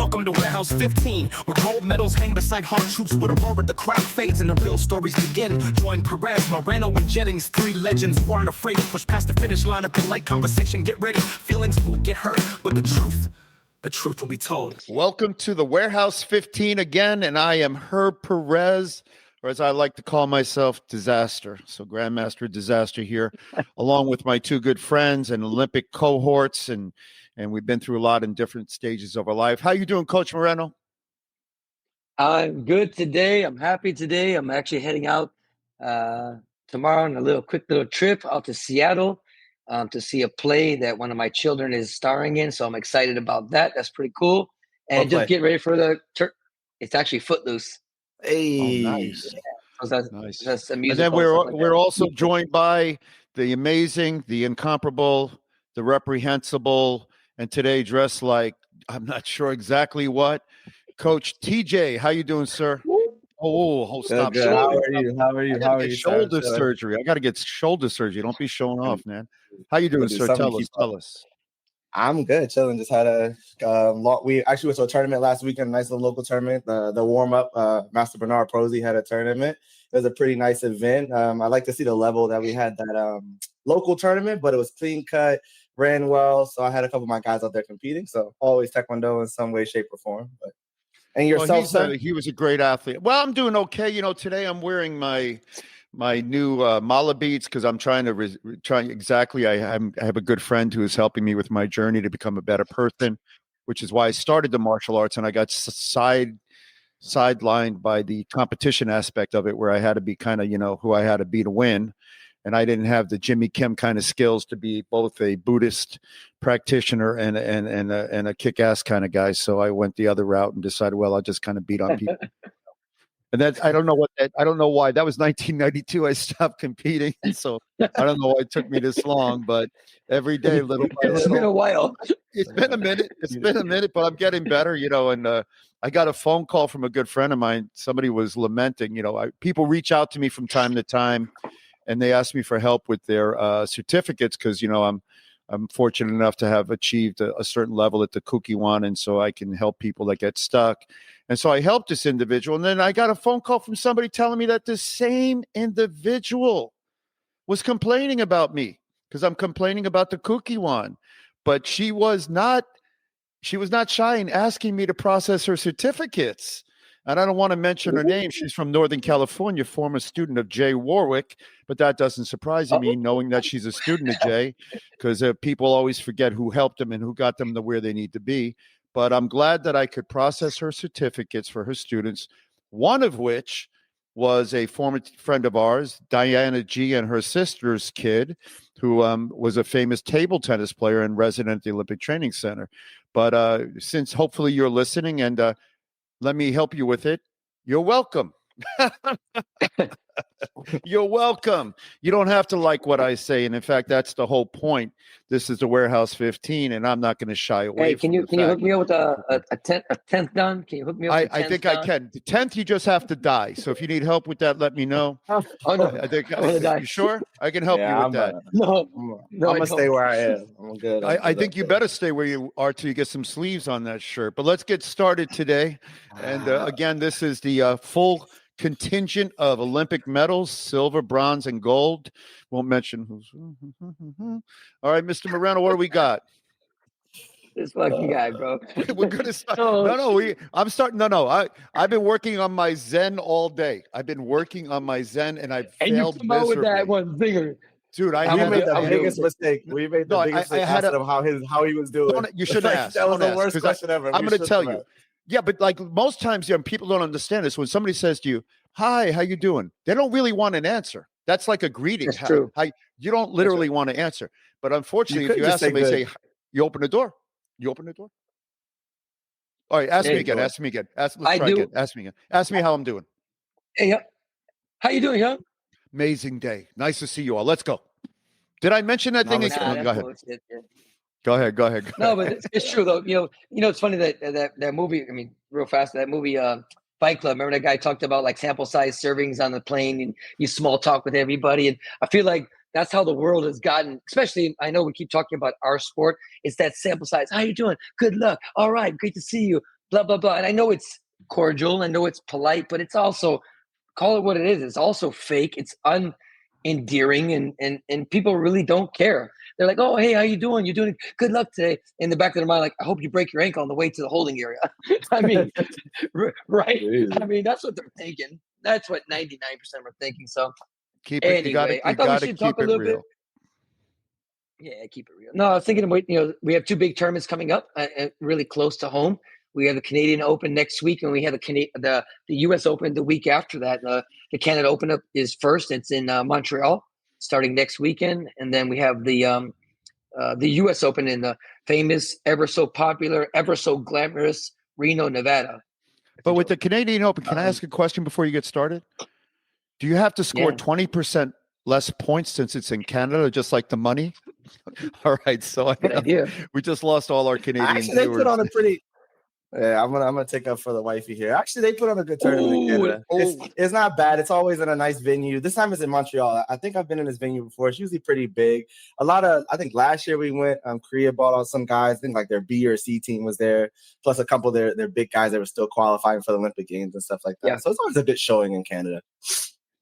Welcome to Warehouse 15, where gold medals hang beside hard troops with a roar, the crowd fades and the real stories begin. Join Perez, Moreno, and Jennings, three legends who aren't afraid to push past the finish line of the light conversation. Get ready, feelings will get hurt, but the truth will be told. Welcome to the Warehouse 15 again, and I am Herb Perez, or as I like to call myself, Disaster. So Grandmaster Disaster here, along with my two good friends and Olympic cohorts, and we've been through a lot in different stages of our life. How you doing, Coach Moreno? I'm good today. I'm happy today. I'm actually heading out tomorrow on a quick little trip out to Seattle to see a play that one of my children is starring in. So I'm excited about that. That's pretty cool. And just get ready for it's actually Footloose. Hey, oh, nice. Yeah. Nice. That's a And musical. then we're also joined by the amazing, the incomparable, the reprehensible, and today dressed like I'm not sure exactly what. Coach TJ, how you doing, sir? Oh, stop. Good. How are you? How are you? Shoulder surgery. I got to get shoulder surgery. Don't be showing off, man. How you doing, sir? Tell us. I'm good, chilling. Just had we actually went to a tournament last weekend, a nice little local tournament. The warm-up, Master Bernard Prosy had a tournament. It was a pretty nice event. I like to see the level that we had that local tournament, but it was clean cut, ran well. So I had a couple of my guys out there competing. So always Taekwondo in some way, shape, or form. And yourself, sir? He was a great athlete. Well, I'm doing okay. You know, today I'm wearing my new mala beads because I'm trying to I have a good friend who is helping me with my journey to become a better person, which is why I started the martial arts, and I got sidelined by the competition aspect of it, where I had to be kind of, who I had to be to win. And I didn't have the Jimmy Kim kind of skills to be both a Buddhist practitioner and a kick-ass kind of guy. So I went the other route and decided, well, I'll just kind of beat on people. And I don't know why. That was 1992. I stopped competing. So I don't know why it took me this long, but every day, little by little. It's been a while. It's been a minute, but I'm getting better, and I got a phone call from a good friend of mine. Somebody was lamenting, people reach out to me from time to time, and they asked me for help with their certificates because, I'm fortunate enough to have achieved a certain level at the Kukiwan, and so I can help people that get stuck. And so I helped this individual, and then I got a phone call from somebody telling me that the same individual was complaining about me because I'm complaining about the Kukiwan, but she was not shy in asking me to process her certificates. And I don't want to mention her name. She's from Northern California, former student of Jay Warwick, but that doesn't surprise me, knowing that she's a student of Jay, because people always forget who helped them and who got them to where they need to be. But I'm glad that I could process her certificates for her students, one of which was a former friend of ours, Diana G., and her sister's kid, who was a famous table tennis player and resident at the Olympic Training Center. But since hopefully you're listening and let me help you with it, you're welcome. You're welcome. You don't have to like what I say. And in fact, that's the whole point. This is the Warehouse 15, and I'm not going to shy away from it. Can you hook me up with a 10th down? Can you hook me up with I think down? I can. The 10th, you just have to die. So if you need help with that, let me know. Oh, no. You sure? I can help you with that. I'm going to stay where I am. I'm good. I think you better stay where you are till you get some sleeves on that shirt. But let's get started today. And again, this is the full contingent of Olympic medals, silver, bronze, and gold. Won't mention who's. All right, Mr. Moreno, what do we got? This fucking guy, bro. We're gonna start. I'm starting. I've been working on my Zen all day. I've been working on my Zen, and I've failed miserably. With that one zinger. Dude, we made the biggest mistake. We made the biggest mistake. I asked him how he was doing. You shouldn't ask. That was the worst question ever. I'm going to tell you. Yeah, but like most times, people don't understand this. When somebody says to you, "Hi, how you doing?" They don't really want an answer. That's like a greeting. That's true. You don't literally want to answer. But unfortunately, if you ask somebody, say, "You open the door." You open the door. All right, ask me again. Let's try again. Ask me again. Ask me how I'm doing. Hey, how you doing, young? Amazing day. Nice to see you all. Let's go. Did I mention that thing again? Go ahead. Go ahead. No, but it's true though. It's funny that movie. I mean, real fast. That movie, Fight Club. Remember that guy talked about like sample size servings on the plane, and you small talk with everybody. And I feel like that's how the world has gotten. Especially, I know we keep talking about our sport. It's that sample size. How you doing? Good luck. All right, great to see you. blah, blah, blah. And I know it's cordial. I know it's polite, but it's also, call it what it is. It's also fake. It's unendearing, and people really don't care. They're like, oh, hey, how you doing? You doing good luck today. In the back of their mind, like, I hope you break your ankle on the way to the holding area. I mean, right? I mean, that's what they're thinking. That's what 99% are thinking. So Keep it. anyway, I thought we should talk a little bit. Yeah, keep it real. No, I was thinking about, we have two big tournaments coming up really close to home. We have the Canadian Open next week, and we have the U.S. Open the week after that. The Canada Open is first. It's in Montreal starting next weekend. And then we have the U.S. Open in the famous, ever so popular, ever so glamorous Reno, Nevada. But with the Canadian Open, can I ask a question before you get started? Do you have to score 20% less points since it's in Canada, just like the money? All right, so Good idea. We just lost all our Canadian Actually, they viewers. put on a pretty. Yeah, I'm gonna take up for the wifey here. Actually, they put on a good tournament in Canada. It's not bad. It's always in a nice venue. This time it's in Montreal. I think I've been in this venue before. It's usually pretty big. I think last year we went. Korea bought out some guys. I think like their B or C team was there, plus a couple of their big guys that were still qualifying for the Olympic Games and stuff like that. Yeah. So it's always a bit showing in Canada.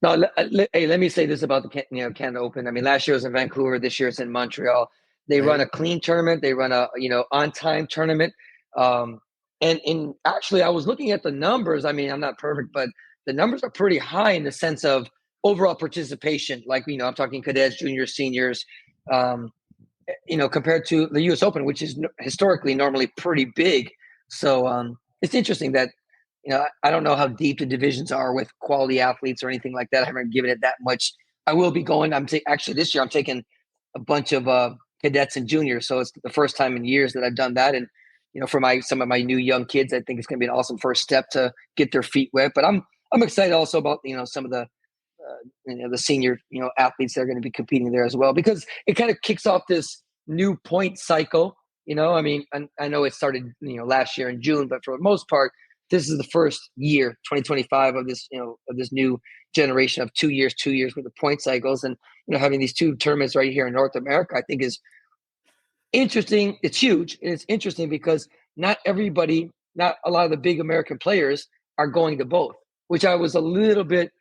No, hey, let me say this about the Canada Open. I mean, last year was in Vancouver. This year it's in Montreal. They run a clean tournament. They run a on-time tournament. And actually, I was looking at the numbers. I mean, I'm not perfect, but the numbers are pretty high in the sense of overall participation. Like, I'm talking cadets, juniors, seniors, compared to the U.S. Open, which is historically normally pretty big. So it's interesting that, I don't know how deep the divisions are with quality athletes or anything like that. I haven't given it that much. I will be going. Actually, this year I'm taking a bunch of cadets and juniors. So it's the first time in years that I've done that. And, for some of my new young kids, I think it's going to be an awesome first step to get their feet wet. But I'm excited also about, some of the, the senior, athletes that are going to be competing there as well, because it kind of kicks off this new point cycle. I mean, I know it started, last year in June, but for the most part, this is the first year, 2025, of this, of this new generation of 2 years with the point cycles. And, having these two tournaments right here in North America, I think is interesting. It's huge. And it's interesting because not a lot of the big American players are going to both, which I was a little bit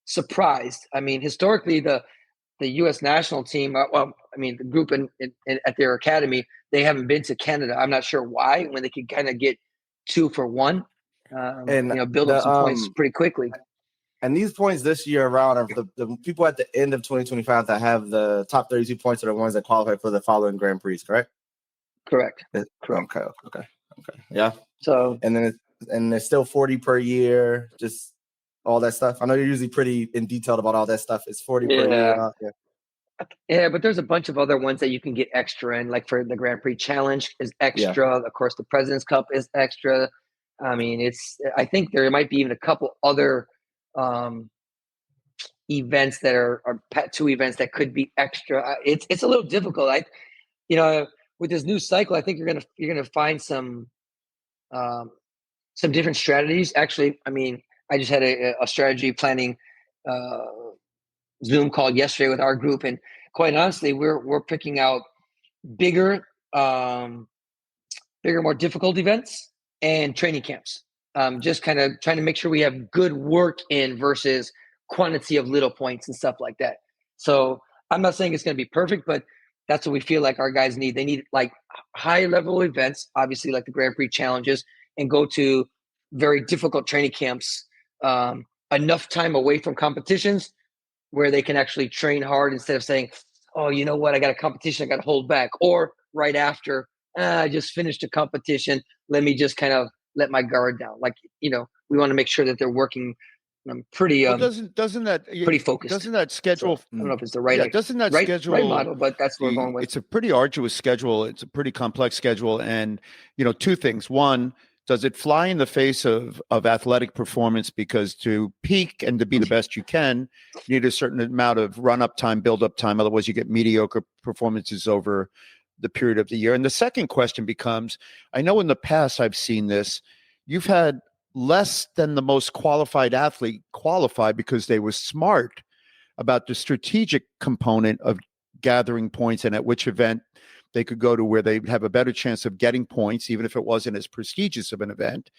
surprised. I mean, historically, the U.S. national team, the group at their academy, they haven't been to Canada. I'm not sure why, when they could kind of get 2 for 1. Build up some points pretty quickly. And these points this year around are the people at the end of 2025 that have the top 32 points are the ones that qualify for the following Grand Prix, correct? Correct. Okay. Yeah. So, and then there's still 40 per year, just all that stuff. I know you're usually pretty in detailed about all that stuff. It's 40 per year. Yeah, but there's a bunch of other ones that you can get extra in, like for the Grand Prix Challenge is extra. Yeah. Of course, the President's Cup is extra. I mean, I think there might be even a couple other events that are 2 events that could be extra. It's a little difficult. With this new cycle, I think you're gonna find some different strategies. Actually, I mean, I just had a strategy planning Zoom call yesterday with our group, and quite honestly, we're picking out bigger, more difficult events and training camps. Just kind of trying to make sure we have good work in versus quantity of little points and stuff like that. So I'm not saying it's going to be perfect, but that's what we feel like our guys need. They need like high level events, obviously like the Grand Prix challenges, and go to very difficult training camps, enough time away from competitions where they can actually train hard instead of saying, oh, you know what, I got a competition, I got to hold back. Or right after, I just finished a competition, let me just kind of let my guard down. Like, we want to make sure that they're working pretty pretty focused. Doesn't that schedule? So, I don't know if it's the right. Doesn't that schedule right model? But that's what we're going with. It's a pretty arduous schedule. It's a pretty complex schedule, and 2 things. One, does it fly in the face of athletic performance? Because to peak and to be the best you can, you need a certain amount of run-up time, build-up time. Otherwise, you get mediocre performances over the period of the year. And the second question becomes, I know in the past I've seen this, you've had less than the most qualified athlete qualify because they were smart about the strategic component of gathering points and at which event they could go to where they have a better chance of getting points, even if it wasn't as prestigious of an event,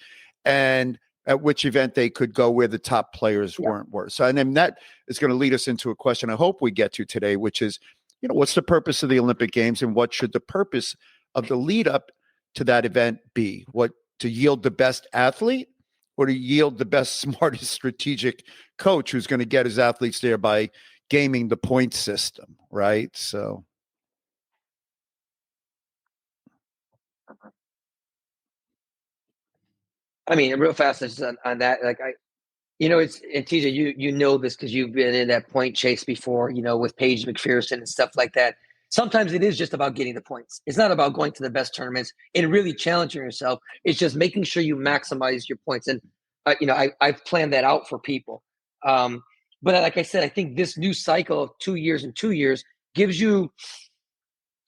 and at which event they could go where the top players were. So, and then that is going to lead us into a question I hope we get to today, which is, what's the purpose of the Olympic Games, and what should the purpose of the lead up to that event be? What, to yield the best athlete, or to yield the best, smartest strategic coach who's going to get his athletes there by gaming the point system, right? So. I mean, real fast on that, like it's, and TJ, you know this because you've been in that point chase before, with Paige McPherson and stuff like that. Sometimes it is just about getting the points. It's not about going to the best tournaments and really challenging yourself. It's just making sure you maximize your points. And I've planned that out for people. But like I said, I think this new cycle of 2 years and 2 years gives you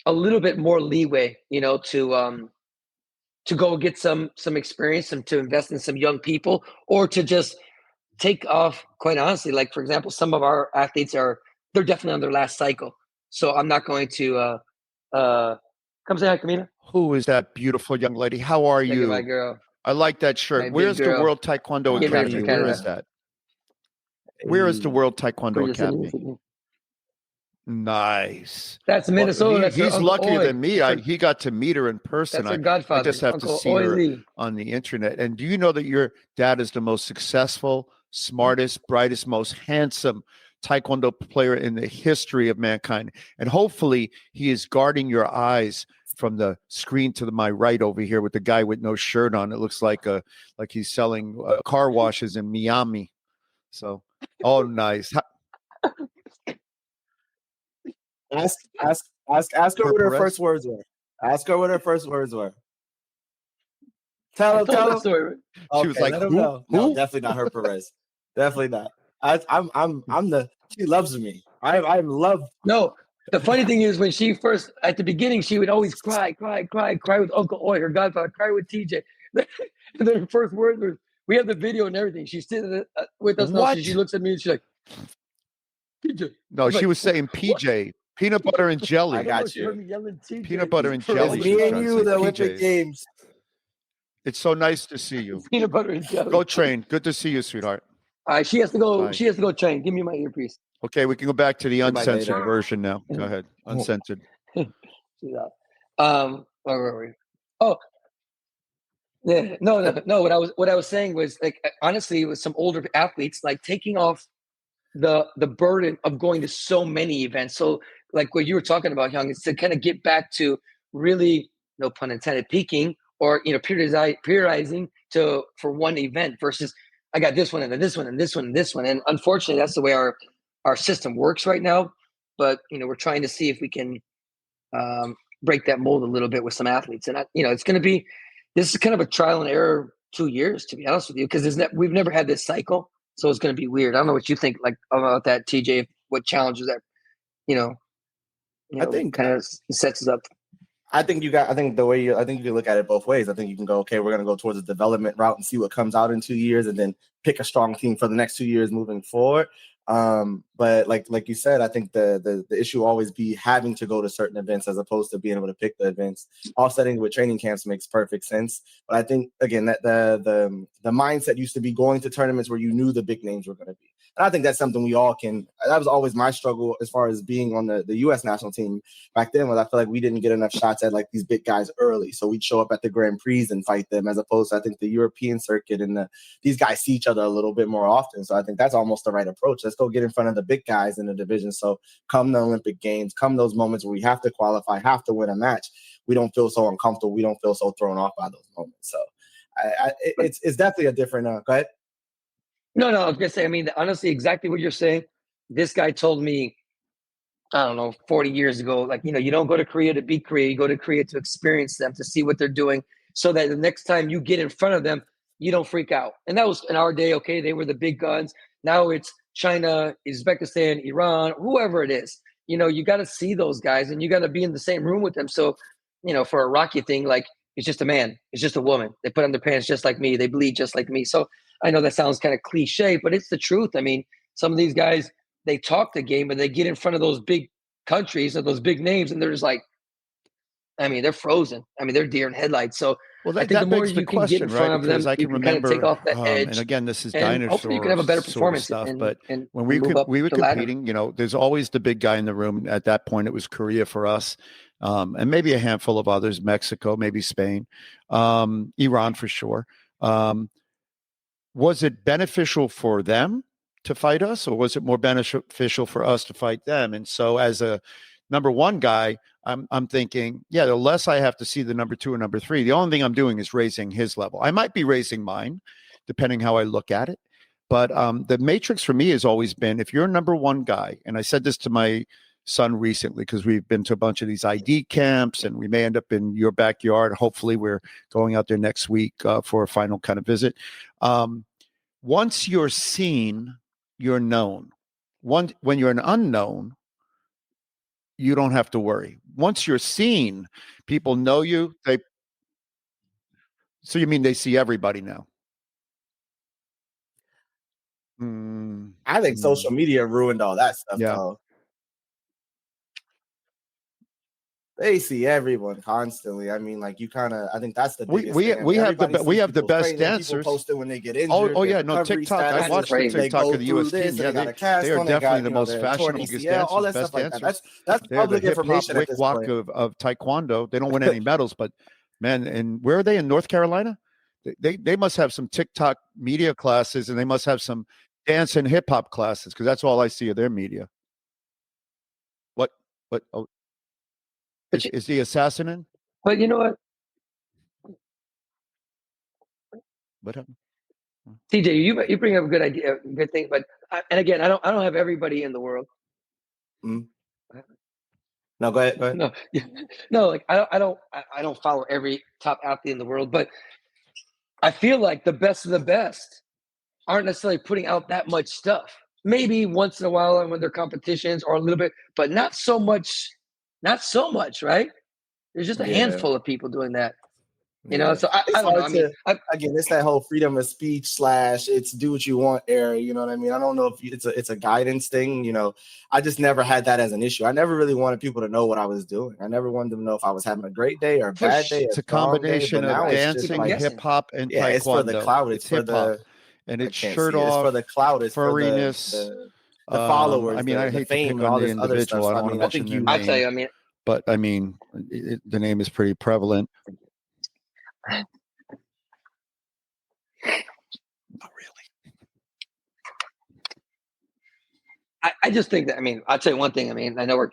a little bit more leeway, to go get some experience and to invest in some young people, or to just take off, quite honestly. Like, for example, some of our athletes they're definitely on their last cycle. So I'm not going to come say hi, Camila. Who is that beautiful young lady? How are you? My girl. I like that shirt. Where's the World Taekwondo Academy? Where is that? Where is the World Taekwondo Academy? Nice. That's Minnesota. Well, he's luckier than me. He got to meet her in person. That's her godfather. I just have to see her on the internet. And do you know that your dad is the most successful, smartest, brightest, most handsome Taekwondo player in the history of mankind? And hopefully he is guarding your eyes from the screen to my right over here with the guy with no shirt on. It looks like he's selling car washes in Miami. So, oh, nice. Ask her what her first words were. Ask her what her first words were. Tell him. Story. She was like, who? No, definitely not her, Perez. Definitely not. She loves me. I'm loved. No, the funny thing is, when she first, at the beginning, she would always cry with Uncle Oy, her godfather, cry with TJ. And then her first words were, we have the video and everything. She's sitting with us now. She looks at me and she's like, PJ. No, she was saying PJ. What? Peanut butter and jelly. I got you. Peanut butter and jelly. It's me and you, the Olympic Games. It's so nice to see you. Peanut butter and jelly. Go train. Good to see you, sweetheart. All right, she has to go. Bye. She has to go train. Give me my earpiece. Okay, we can go back to the uncensored version now. Go ahead, uncensored. Where were we? Oh, yeah. No. What I was saying was, like, honestly, with some older athletes, like, taking off the burden of going to so many events. So, like what you were talking about, Hyung, is to kind of get back to really, no pun intended, peaking, or periodizing for one event versus, I got this one and then this one and this one and this one. And unfortunately, that's the way our system works right now. But we're trying to see if we can break that mold a little bit with some athletes. And it's going to be, this is kind of a trial and error 2 years, to be honest with you, because we've never had this cycle. So it's going to be weird. I don't know what you think about that, TJ. What challenges that I think kind of sets us up. I think you can look at it both ways. I think you can go, okay, we're going to go towards a development route and see what comes out in 2 years, and then pick a strong team for the next 2 years moving forward. But like you said, I think the issue will always be having to go to certain events as opposed to being able to pick the events. Offsetting with training camps makes perfect sense. But I think, again, that the mindset used to be going to tournaments where you knew the big names were going to be. And I think that's something we all can. That was always my struggle as far as being on the U.S. national team back then, was I feel like we didn't get enough shots at like these big guys early. So we'd show up at the Grand Prix and fight them, as opposed to, I think, the European circuit and these guys see each other a little bit more often. So I think that's almost the right approach. Let's go get in front of the big guys in the division. So come the Olympic Games, come those moments where we have to qualify, have to win a match, we don't feel so uncomfortable. We don't feel so thrown off by those moments. So it's definitely a different. Go ahead. No, I was gonna say, I mean, honestly, exactly what you're saying. This guy told me, I don't know, 40 years ago, like, you don't go to Korea to beat Korea, you go to Korea to experience them, to see what they're doing, so that the next time you get in front of them, you don't freak out. And that was in our day, okay, they were the big guns. Now it's China, Uzbekistan, Iran, whoever it is. You got to see those guys and you got to be in the same room with them. So, for a Rocky thing, like, it's just a man, it's just a woman. They put on their pants just like me, they bleed just like me. So I know that sounds kind of cliche, but it's the truth. I mean, some of these guys, they talk the game, but they get in front of those big countries or those big names, and they're just like, I mean, they're frozen. I mean, they're deer in headlights. So Well, I that, think the that more begs the you can get in question, right? front of Because them, I you can can kind of take remember, off that and edge, again, this is and hopefully you can dinosaur have a better sort of performance stuff. and But and, when and move up we were the ladder. competing, you know, there's always the big guy in the room. At that point, it was Korea for us, and maybe a handful of others, Mexico, maybe Spain, Iran for sure. Was it beneficial for them to fight us, or was it more beneficial for us to fight them? And so, as a number one guy, I'm thinking, yeah, the less I have to see the number two or number three, the only thing I'm doing is raising his level. I might be raising mine, depending how I look at it. But the matrix for me has always been, if you're a number one guy, and I said this to my son recently, because we've been to a bunch of these ID camps, and we may end up in your backyard. Hopefully, we're going out there next week for a final kind of visit. Once you're seen, you're known. When you're an unknown, you don't have to worry. Once you're seen, people know you. So you mean they see everybody now? I think social media ruined all that stuff, Yeah. though. They see everyone constantly. I mean, like, you kind of, I think that's the biggest thing. We have the best training, dancers. People posting when they get injured. Oh yeah, no, TikTok. I watched the TikTok of the U.S. team. Yeah, they are definitely the most fashionable dancers, all that best stuff like dancers. that. That's They're public the hip-hop information at this wick-wack point. of Taekwondo. They don't win any medals, but man, and where are they, in North Carolina? They must have some TikTok media classes, and they must have some dance and hip hop classes, because that's all I see of their media. What? Oh, is the assassin in? But you know what, What happened? TJ, you bring up a good idea, a good thing. But and again, I don't have everybody in the world. Mm. No, go ahead. No, no, like I don't follow every top athlete in the world, but I feel like the best of the best aren't necessarily putting out that much stuff. Maybe once in a while when they're competitions or a little bit, but not so much. Not so much, right? There's just a handful of people doing that. You know, so I don't know. I mean, again, it's that whole freedom of speech / it's do what you want era. You know what I mean? I don't know if it's a guidance thing. You know, I just never had that as an issue. I never really wanted people to know what I was doing. I never wanted them to know if I was having a great day or a bad day. It's a combination of dancing, hip hop, and Taekwondo. It's for the clout. It's for the, and it's shirt off. It's for the clout. It's furriness. For the followers. I mean, I hate to pick on the individual. I don't want to mention their name. I tell you, I mean, but I mean, the name is pretty prevalent. Not really. I just think that, I mean, I'll tell you one thing. I mean, I know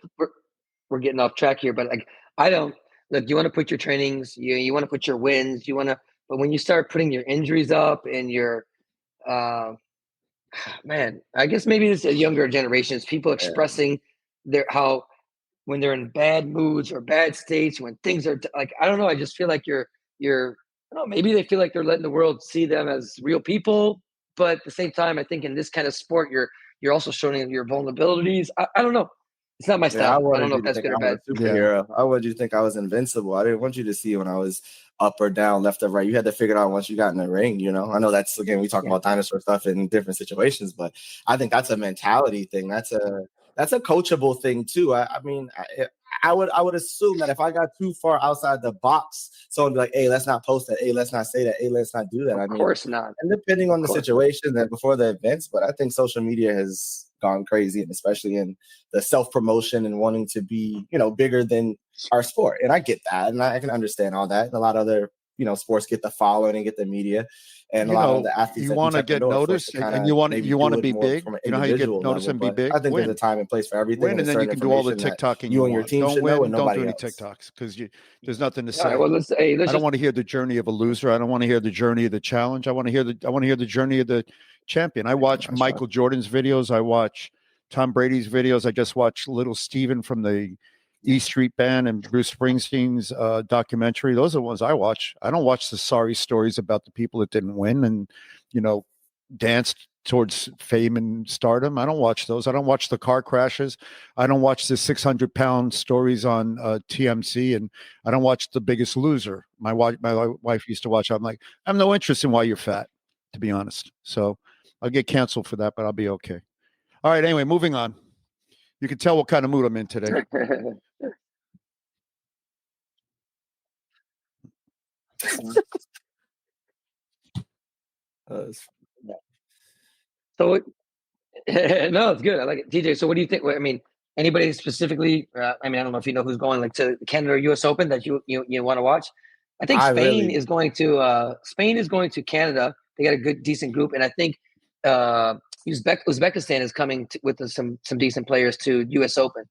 we're getting off track here, but like, I don't look. You want to put your trainings, you want to put your wins, but when you start putting your injuries up and your, man, I guess maybe it's a younger generations, people expressing how when they're in bad moods or bad states, when things are like, I don't know. I just feel like you're, I don't know, maybe they feel like they're letting the world see them as real people, but at the same time, I think in this kind of sport, you're also showing your vulnerabilities. I don't know. It's not my style. I don't know if that's good or bad. Superhero. I wanted you to think I was invincible. I didn't want you to see when I was up or down, left or right. You had to figure it out once you got in the ring. You know, I know that's, again, we talk about dinosaur stuff in different situations, but I think that's a mentality thing. That's a coachable thing too. I mean, I would assume that if I got too far outside the box, someone would be like, "Hey, let's not post that. Hey, let's not say that. Hey, let's not do that." Of course not. And depending on the situation, that before the events, but I think social media has gone crazy, and especially in the self-promotion and wanting to be, bigger than our sport. And I get that, and I can understand all that. And a lot of other, sports get the following and get the media. And a lot of the athletes, you want to get noticed, and you want to be big. You know how you get noticed and be big. I think there's a time and place for everything. And then you can do all the TikToking you and your team should know, and don't do any else. TikToks, because there's nothing to say. Right, well, I don't want to hear the journey of a loser. I don't want to hear the journey of the challenge. I want to hear the journey of the champion. I watch Michael Jordan's videos. I watch Tom Brady's videos. I just watched Little Steven from the E Street Band and Bruce Springsteen's documentary. Those are the ones I watch. I don't watch the sorry stories about the people that didn't win and, danced towards fame and stardom. I don't watch those. I don't watch the car crashes. I don't watch the 600-pound stories on TMC, and I don't watch The Biggest Loser. My wife used to watch. I'm like, I have no interest in why you're fat, to be honest. So I'll get canceled for that, but I'll be okay. All right. Anyway, moving on. You can tell what kind of mood I'm in today. Yeah. So no, it's good. I like it. TJ, so what do you think? I mean, anybody specifically? I mean, I don't know if you know who's going like to the Canada or U.S. Open that you want to watch. I think Spain is going to Canada. They got a good, decent group, and I think Uzbekistan is coming with some decent players to U.S. Open.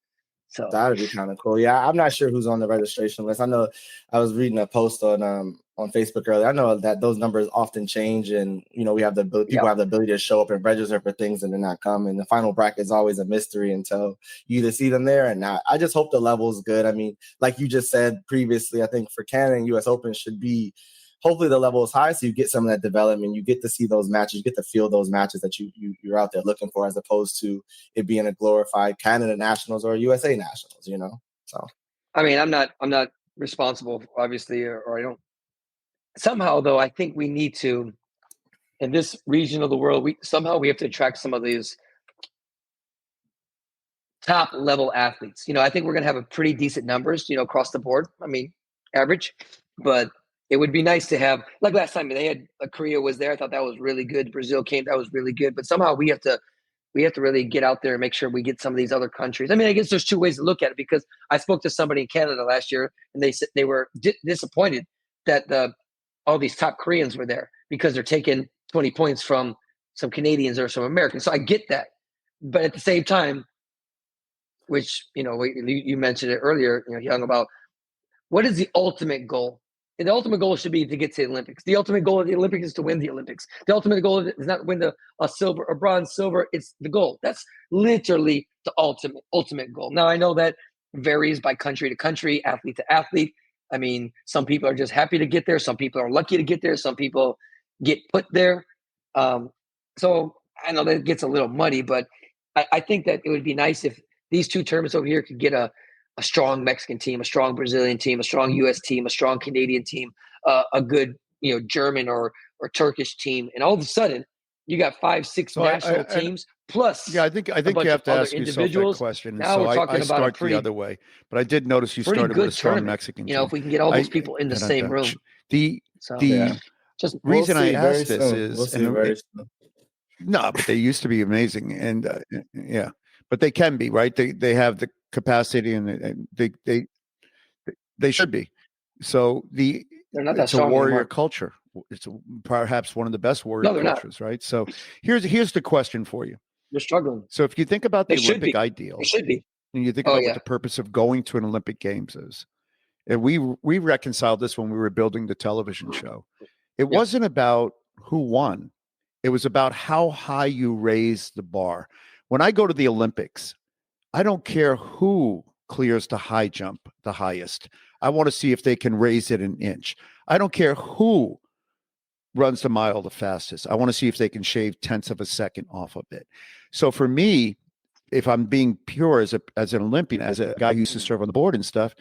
So that'd be kind of cool. Yeah, I'm not sure who's on the registration list. I know I was reading a post on Facebook earlier. I know that those numbers often change, and we have people have the ability to show up and register for things and then not come. And the final bracket is always a mystery until you either see them there and not. I just hope the level is good. I mean, like you just said previously, I think for Canada and U.S. Open should be. Hopefully the level is high, so you get some of that development. You get to see those matches, you get to feel those matches that you're out there looking for, as opposed to it being a glorified Canada Nationals or USA Nationals. So I mean, I'm not responsible, obviously, or I don't. Somehow, though, I think we need to, in this region of the world, we have to attract some of these top level athletes. I think we're going to have a pretty decent numbers, across the board. I mean, average, but it would be nice to have, like last time they had Korea was there. I thought that was really good. Brazil came, that was really good. But somehow we have to really get out there and make sure we get some of these other countries. I mean, I guess there's two ways to look at it, because I spoke to somebody in Canada last year, and they said they were disappointed that all these top Koreans were there, because they're taking 20 points from some Canadians or some Americans. So I get that, but at the same time, which you mentioned it earlier, Young, about what is the ultimate goal. And the ultimate goal should be to get to the Olympics. The ultimate goal of the Olympics is to win the Olympics. The ultimate goal is not win a silver, a bronze, silver. It's the goal. That's literally the ultimate goal. Now, I know that varies by country to country, athlete to athlete. I mean, some people are just happy to get there. Some people are lucky to get there. Some people get put there. So I know that gets a little muddy, but I think that it would be nice if these two tournaments over here could get a strong Mexican team, a strong Brazilian team, a strong U.S. team, a strong Canadian team, a good German or Turkish team, and all of a sudden you got 5-6 national teams plus. Yeah, I think you have to ask yourself that question. Now we're talking I about start the other way, but I did notice you started with a strong Mexican team. If we can get all those people in the same room. The reason I asked this is no, but they used to be amazing, and but they can be, right. They have the capacity, and they should be. So it's a warrior anymore. Culture. It's perhaps one of the best warrior cultures, right? So here's the question for you. You're struggling. So if you think about the Olympic ideal, it should be, and you think about what the purpose of going to an Olympic Games is, and we reconciled this when we were building the television show. It wasn't about who won. It was about how high you raise the bar. When I go to the Olympics, I don't care who clears the high jump the highest. I want to see if they can raise it an inch. I don't care who runs the mile the fastest. I want to see if they can shave tenths of a second off of it. So for me, if I'm being pure as an Olympian, as a guy who used to serve on the board and stuff,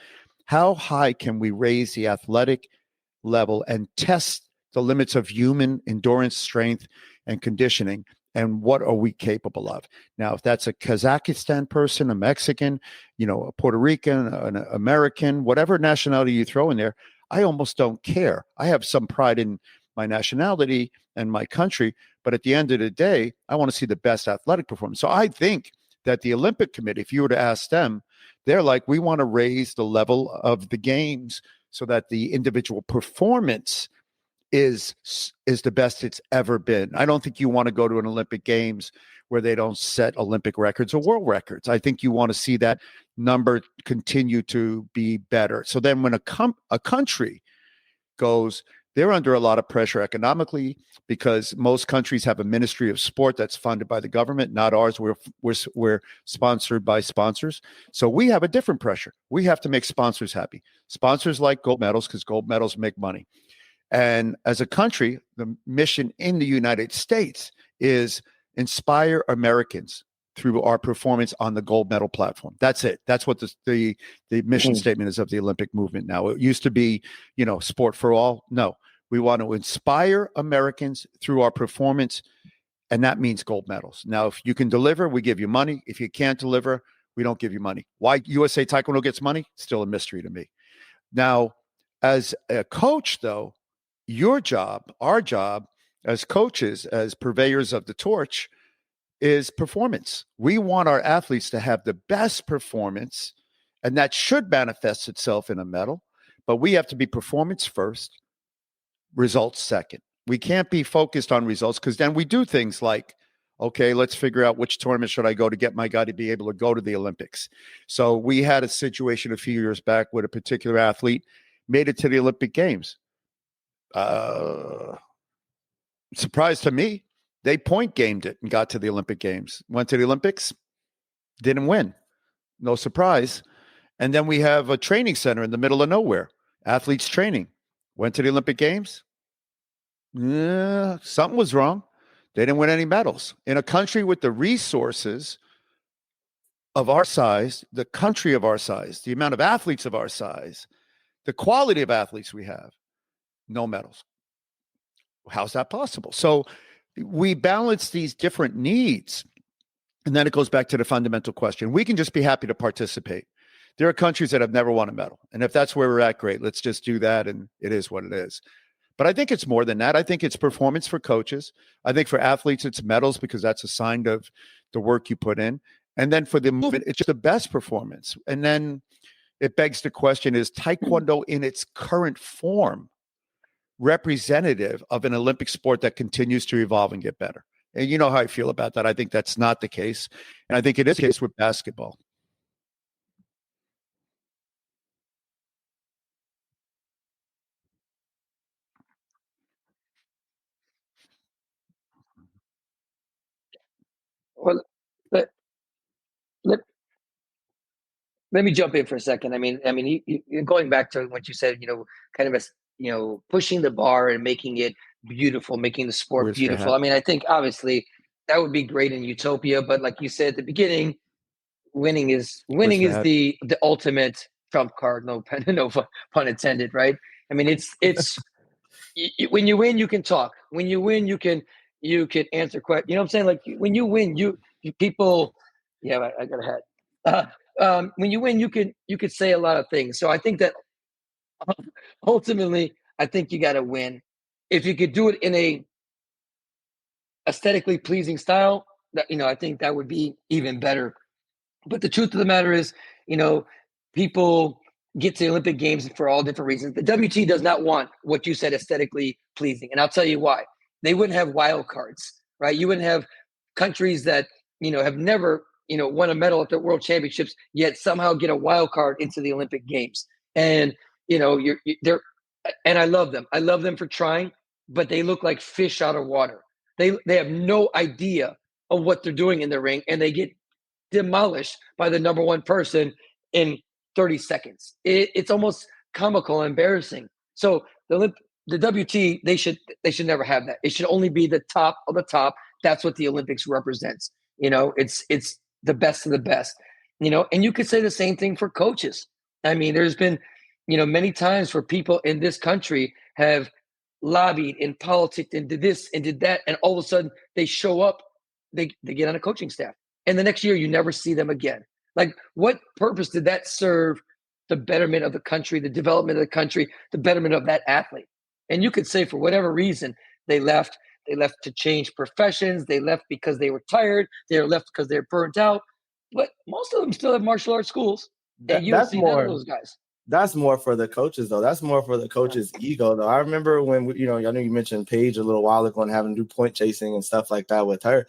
how high can we raise the athletic level and test the limits of human endurance, strength, and conditioning? And what are we capable of? Now, if that's a Kazakhstan person, a Mexican, a Puerto Rican, an American, whatever nationality you throw in there, I almost don't care. I have some pride in my nationality and my country, but at the end of the day, I want to see the best athletic performance. So I think that the Olympic Committee, if you were to ask them, they're like, we want to raise the level of the games so that the individual performance is the best it's ever been. I don't think you want to go to an Olympic Games where they don't set Olympic records or world records. I think you want to see that number continue to be better. So then when a country goes, they're under a lot of pressure economically, because most countries have a ministry of sport that's funded by the government, not ours. We're sponsored by sponsors. So we have a different pressure. We have to make sponsors happy. Sponsors like gold medals, because gold medals make money. And as a country, the mission in the United States is inspire Americans through our performance on the gold medal platform. That's it. That's what the mission statement is of the Olympic movement now. It used to be, sport for all. No, we want to inspire Americans through our performance, and that means gold medals. Now, if you can deliver, we give you money. If you can't deliver, we don't give you money. Why USA Taekwondo gets money? Still a mystery to me. Now, As a coach, though, your job, our job as coaches, as purveyors of the torch, is performance. We want our athletes to have the best performance, and that should manifest itself in a medal. But we have to be performance first, results second. We can't be focused on results, because then we do things like, okay, let's figure out which tournament should I go to get my guy to be able to go to the Olympics. So we had a situation a few years back with a particular athlete made it to the Olympic Games. Surprise to me, they point gamed it and got to the Olympic Games. Went to the Olympics, didn't win. No surprise. And then we have a training center in the middle of nowhere. Athletes training. Went to the Olympic Games. Something was wrong. They didn't win any medals. In a country with the resources of our size, the country of our size, the amount of athletes of our size, the quality of athletes we have, no medals. How's that possible? So we balance these different needs. And then it goes back to the fundamental question. We can just be happy to participate. There are countries that have never won a medal. And if that's where we're at, great. Let's just do that. And it is what it is. But I think it's more than that. I think it's performance for coaches. I think for athletes, it's medals, because that's a sign of the work you put in. And then for the movement, it's just the best performance. And then it begs the question, is Taekwondo in its current form representative of an Olympic sport that continues to evolve and get better? And you know how I feel about that. I think that's not the case. And I think it is the case with basketball. Well, let, let, let me jump in for a second. Going back to what you said, kind of pushing the bar and making it beautiful, making the sport Where's your beautiful. hat? I think obviously that would be great in utopia, but like you said at the beginning, winning is Where's the hat? the ultimate trump card. No pun, no pun intended, right? It's when you win, you can talk. When you win, you can answer questions. You know what I'm saying? Like when you win, you people. Yeah, I got a hat. When you win, you could say a lot of things. So I think that ultimately, I think you got to win. If you could do it in a aesthetically pleasing style, that I think that would be even better. But the truth of the matter is, people get to the Olympic Games for all different reasons. The WT does not want what you said, aesthetically pleasing. And I'll tell you why. They wouldn't have wild cards, right? You wouldn't have countries that, have never, won a medal at the World Championships, yet somehow get a wild card into the Olympic Games. And, they're, and I love them. I love them for trying, but they look like fish out of water. They have no idea of what they're doing in the ring, and they get demolished by the number one person in 30 seconds. It's almost comical, embarrassing. So the WT, they should never have that. It should only be the top of the top. That's what the Olympics represents. It's the best of the best. And you could say the same thing for coaches. There's been, many times where people in this country have lobbied in politics and did this and did that, and all of a sudden they show up, they get on a coaching staff, and the next year you never see them again. Like, what purpose did that serve the betterment of the country, the development of the country, the betterment of that athlete? And you could say for whatever reason they left. They left to change professions. They left because they were tired. They were left because they're burnt out. But most of them still have martial arts schools. And you don't see none of those guys. That's more for the coaches, though. That's more for the coaches' ego, though. I remember when, I know you mentioned Paige a little while ago and having to do point chasing and stuff like that with her.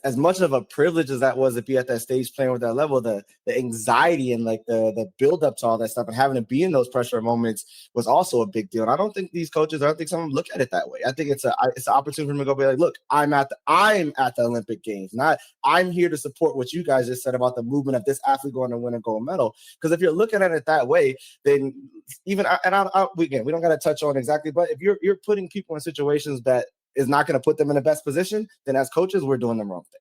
As much of a privilege as that was to be at that stage playing with that level, the anxiety and like the build up to all that stuff and having to be in those pressure moments was also a big deal. And I don't think these coaches, I don't think some of them look at it that way. I think it's an opportunity for them to go be like, look, I'm at the Olympic Games, not I'm here to support what you guys just said about the movement of this athlete going to win a gold medal. Because if you're looking at it that way, then even we don't got to touch on exactly, but if you're putting people in situations that is not going to put them in the best position, then as coaches, we're doing the wrong thing.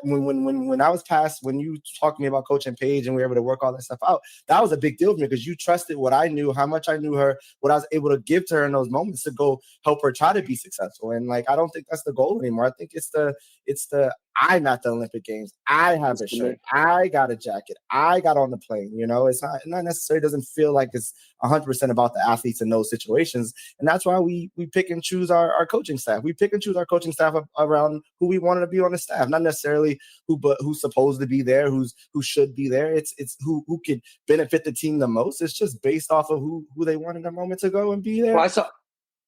When I was past, when you talked to me about coaching Paige and we were able to work all that stuff out, that was a big deal for me because you trusted what I knew, how much I knew her, what I was able to give to her in those moments to go help her try to be successful. And like, I don't think that's the goal anymore. I think it's the I'm at the Olympic Games. I have a shirt. I got a jacket. I got on the plane. You know, it's not necessarily doesn't feel like it's 100% about the athletes in those situations. And that's why we pick and choose our coaching staff. We pick and choose our coaching staff around who we wanted to be on the staff, not necessarily who's supposed to be there, who should be there. It's who could benefit the team the most. It's just based off of who they wanted a moment to go and be there. Well,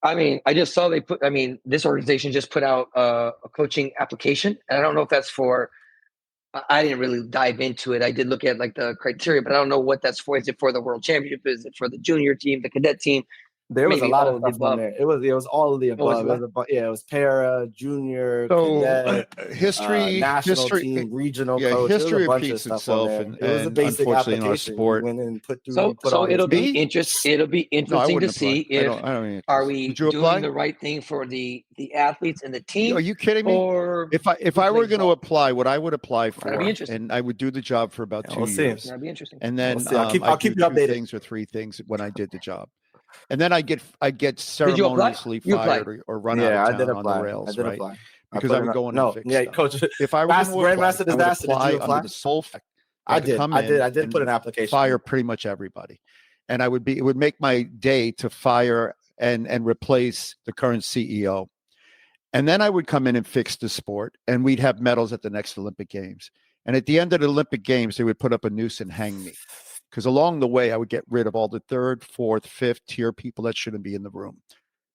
I just saw this organization just put out a coaching application. And I don't know if that's for, I didn't really dive into it. I did look at like the criteria, but I don't know what that's for. Is it for the world championship? Is it for the junior team, the cadet team? There was a lot of stuff on there. It was all of the above. It was para, junior, cadet, history, national team, regional coach. History a bunch repeats of stuff itself, and it was a basic unfortunately in our application. sport. We went and put through. So it'll be interesting. It'll be interesting to see if are we doing the right thing for the athletes and the team. Are you kidding me? Or if I were going to apply, what I would apply for, and I would do the job for about 2 years. That'd be interesting. And then I'll keep you updated. 2 things or 3 things when I did the job. And then I get ceremoniously fired or run out of town on the rails, right? Apply. Because I would go in and fix stuff. Coach. If I were going to Grandmaster Disaster, did you apply? Under the sole fact, I did put an application. Fire pretty much everybody, and it would make my day to fire and replace the current CEO, and then I would come in and fix the sport, and we'd have medals at the next Olympic Games. And at the end of the Olympic Games, they would put up a noose and hang me. Because along the way, I would get rid of all the 3rd, 4th, 5th tier people that shouldn't be in the room.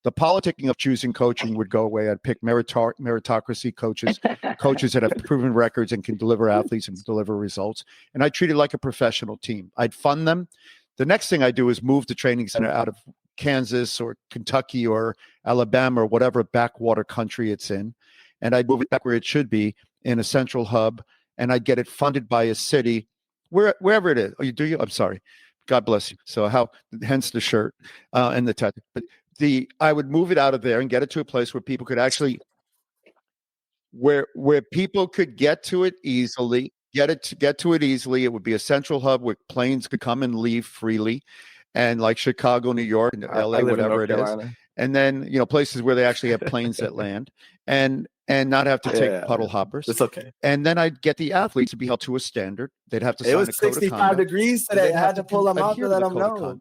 The politicking of choosing coaching would go away. I'd pick meritocracy coaches, coaches that have proven records and can deliver athletes and deliver results. And I treat it like a professional team. I'd fund them. The next thing I do is move the training center out of Kansas or Kentucky or Alabama or whatever backwater country it's in. And I'd move it back where it should be in a central hub. And I'd get it funded by a city. Wherever it is. Oh, you do you? I'm sorry. God bless you. So hence the shirt and the tattoo. But I would move it out of there and get it to a place where people could actually, where people could get to it easily. Get to it easily. It would be a central hub where planes could come and leave freely, and like Chicago, New York, and LA, whatever it is. And then places where they actually have planes that land, and not have to take puddle hoppers. It's okay. And then I'd get the athletes to be held to a standard. They'd have to sign a code of conduct. It was 65 degrees today. I had to pull them out to let them know.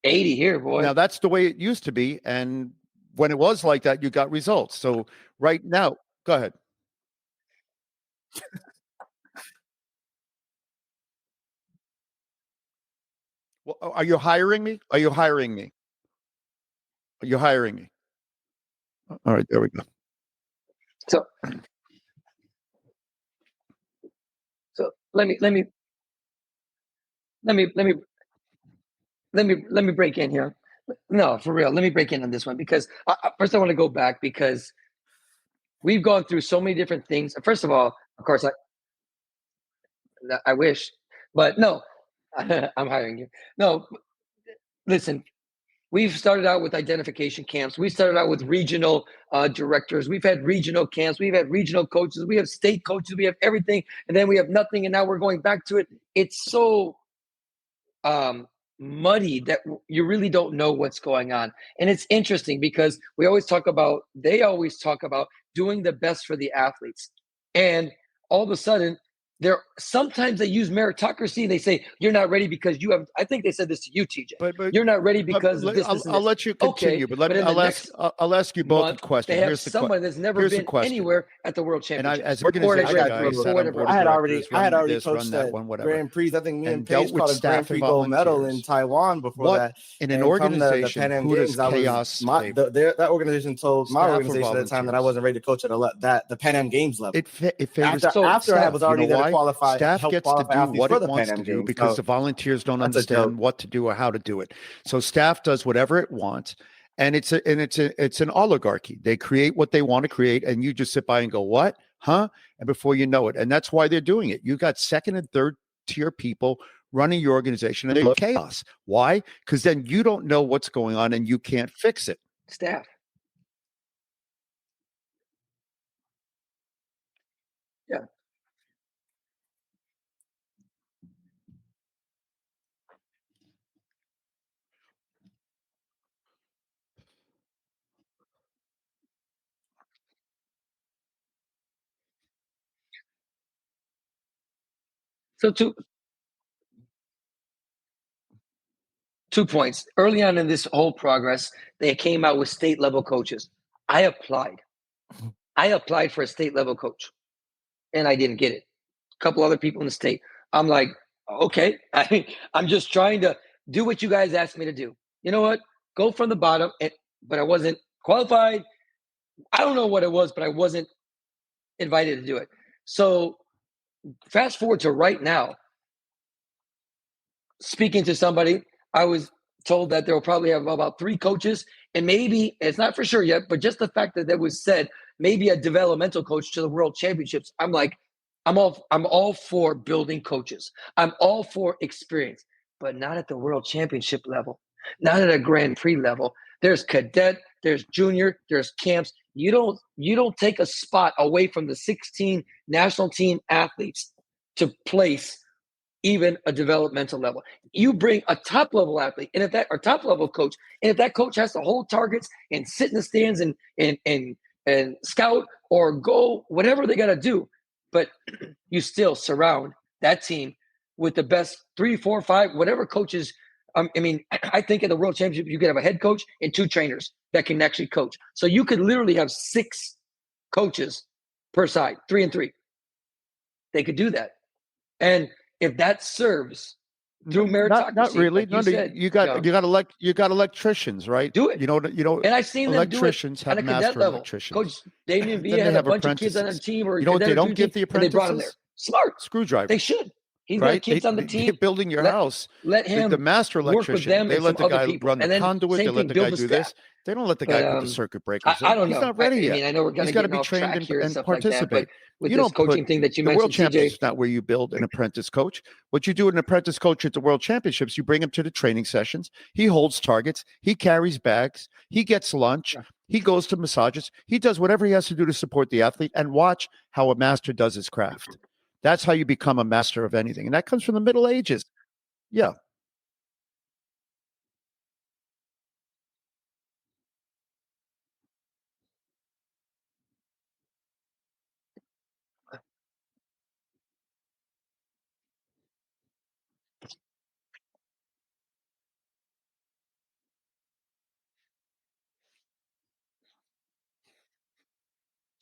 80 here, boy. Now, that's the way it used to be. And when it was like that, you got results. So right now, go ahead. Well, are you hiring me? Are you hiring me? Are you hiring me? All right, there we go. So let me break in here. No, for real. Let me break in on this one because first I want to go back because we've gone through so many different things. First of all, of course, I wish, but no, I'm hiring you. No, listen. We've started out with identification camps. We started out with regional directors. We've had regional camps. We've had regional coaches. We have state coaches. We have everything. And then we have nothing. And now we're going back to it. It's so muddy that you really don't know what's going on. And it's interesting because they always talk about doing the best for the athletes. And all of a sudden, sometimes they use meritocracy. They say you're not ready because you have. I think they said this to you, TJ. But you're not ready because of this. I'll let you continue, but I'll ask you both a question. They have someone that's never been anywhere at the World Championship. And as organization, I had already coached that Grand Prix. I think me and Paige caught a Grand Prix gold medal in Taiwan before that. In an organization, who does chaos? That organization told my organization at the time that I wasn't ready to coach at the Pan Am Games level. After I was already there. Staff gets to do what it wants to do because the volunteers don't understand what to do or how to do it. So staff does whatever it wants, and it's an oligarchy. They create what they want to create, and you just sit by and go, "What? Huh?" And before you know it, and that's why they're doing it. You got 2nd and 3rd tier people running your organization, and they love chaos. Why? Because then you don't know what's going on, and you can't fix it. Staff. Yeah. So 2 points. Early on in this whole progress, they came out with state level coaches. I applied for a state level coach and I didn't get it. A couple other people in the state. I'm like, okay, I'm just trying to do what you guys asked me to do. You know what? Go from the bottom. But I wasn't qualified. I don't know what it was, but I wasn't invited to do it. So fast forward to right now, speaking to somebody, I was told that there will probably have about 3 coaches, and maybe it's not for sure yet, but just the fact that was said, maybe a developmental coach to the World Championships. I'm like, I'm all for building coaches. I'm all for experience, but not at the World Championship level, not at a Grand Prix level. There's cadet, there's junior, there's camps. You don't take a spot away from the 16 national team athletes to place even a developmental level. You bring a top level athlete, and if that or top level coach, and if that coach has to hold targets and sit in the stands and scout or go whatever they got to do, but you still surround that team with the best 3, 4, 5, whatever coaches. I mean, I think at the World Championship you could have a head coach and 2 trainers that can actually coach. So you could literally have 6 coaches per side, 3 and 3. They could do that, and if that serves through meritocracy, not really. like you said, you got electricians, right? Do it. You know, and I've seen them do it electricians at have a cadet master level. electricians. Coach Damian Then Villa they had a have bunch of kids on a apprentices. team, or You know what they cadet don't give the and they brought him there. apprentices? Smart. Screwdrivers. They should. He's got Right? kids on the team. They're building your house. Let him The master work with electrician. them They and let some the other guy people. run the And then conduit. same They let thing, the build guy the do staff. this. They don't let the guy put the circuit breakers in. I don't He's know. not ready I yet. mean, I know we're kind He's of got to getting be off trained track here and and stuff like that, participate. but with You this don't coaching put thing that you the World mentioned, Championships TJ, is not where you build an apprentice coach. What you do an apprentice coach at the World Championships, you bring him to the training sessions. He holds targets. He carries bags. He gets lunch. He goes to massages. He does whatever he has to do to support the athlete, and watch how a master does his craft. That's how you become a master of anything. And that comes from the Middle Ages. Yeah.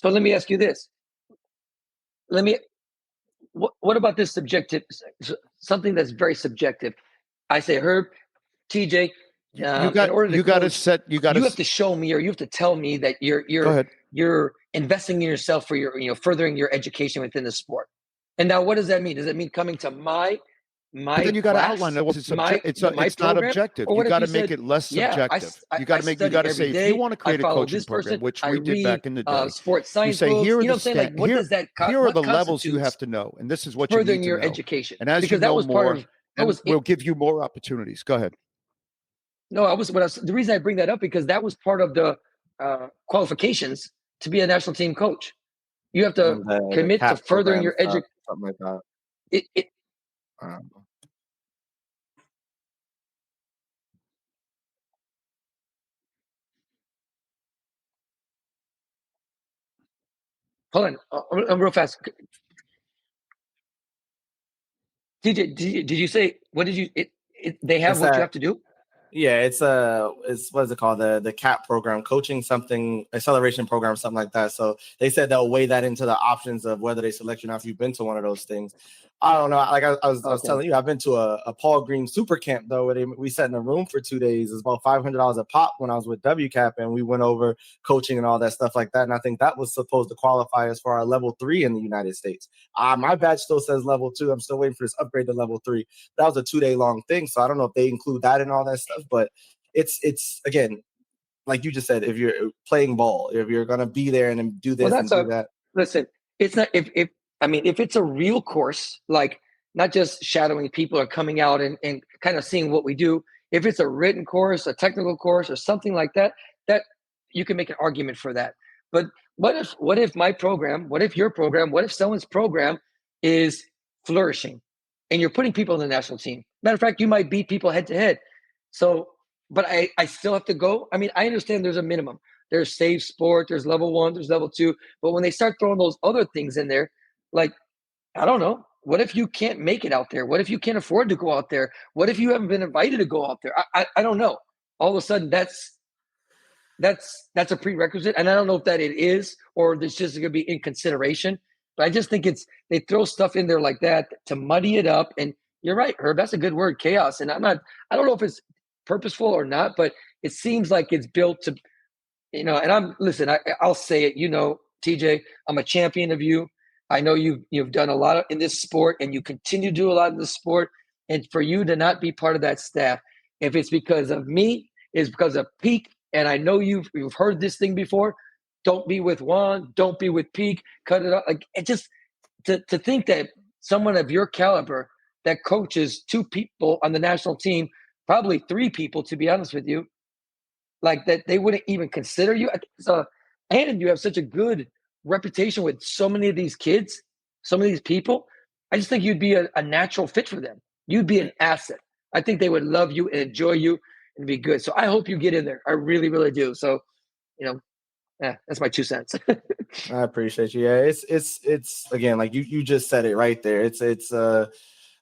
so let me ask you this. Let me. What about this subjective? Something that's very subjective. I say, Herb, TJ, in order to coach, you have to show me, or you have to tell me that Go ahead. you're investing in yourself for your furthering your education within the sport. And now, what does that mean? Does it mean coming to my But then you got to outline it. It's not objective. You got to make it less subjective. You got to say, if you want to create a coaching program, which we did back in the day, sports science you say, books, here are you know what I'm saying? Like, what does that? Here are what the levels you constitutes have to know, and this is what you furthering need to your know. education? And as Because you that know was more, part of. That was we'll give you more opportunities. Go ahead. No, the reason I bring that up because that was part of the qualifications to be a national team coach. You have to the commit to CAP furthering program your stuff, education. something like that. It, Um, hold on, I'm real fast. DJ, did you say what did you? They have It's what you that have to do. Yeah, it's what is it called? The CAP program, coaching something, acceleration program, something like that. So they said they'll weigh that into the options of whether they select you. Now, if you've been to one of those things, I don't know. Like I was telling you, I've been to a Paul Green super camp though, where we sat in a room for 2 days. It's about $500 a pop when I was with WCAP, and we went over coaching and all that stuff like that. And I think that was supposed to qualify us for our level 3 in the United States. My badge still says level 2. I'm still waiting for this upgrade to level 3. That was a 2-day long thing, so I don't know if they include that in all that stuff. But it's again, like you just said, if you're playing ball, if you're gonna be there and then do this and do that. Listen, it's not if it's a real course, like not just shadowing people or coming out and kind of seeing what we do. If it's a written course, a technical course, or something like that, that you can make an argument for that. But what if my program, what if your program, what if someone's program is flourishing and you're putting people in the national team? Matter of fact, you might beat people head to head. So, but I still have to go. I mean, I understand there's a minimum. There's save sport, there's level 1, there's level 2. But when they start throwing those other things in there, like, I don't know, What if you can't make it out there? What if you can't afford to go out there? What if you haven't been invited to go out there? I don't know. All of a sudden, that's a prerequisite, and I don't know if that it is, or it's just going to be in consideration. But I just think they throw stuff in there like that to muddy it up. And you're right, Herb. That's a good word, chaos. And I don't know if it's purposeful or not, but it seems like it's built to, And I'll say it. TJ, I'm a champion of you. I know you've done a lot in this sport, and you continue to do a lot in this sport. And for you to not be part of that staff, if it's because of me, it's because of Peak. And I know you've heard this thing before. Don't be with Juan. Don't be with Peak. Cut it up. Like, it just to think that someone of your caliber that coaches 2 people on the national team, probably 3 people, to be honest with you, like that they wouldn't even consider you. And you have such a good reputation with so many of these kids, so many of these people. I just think you'd be a natural fit for them. You'd be an asset. I think they would love you and enjoy you and be good. So I hope you get in there. I really, really do. So, that's my 2 cents. I appreciate you. Yeah, it's again, like you just said it right there. It's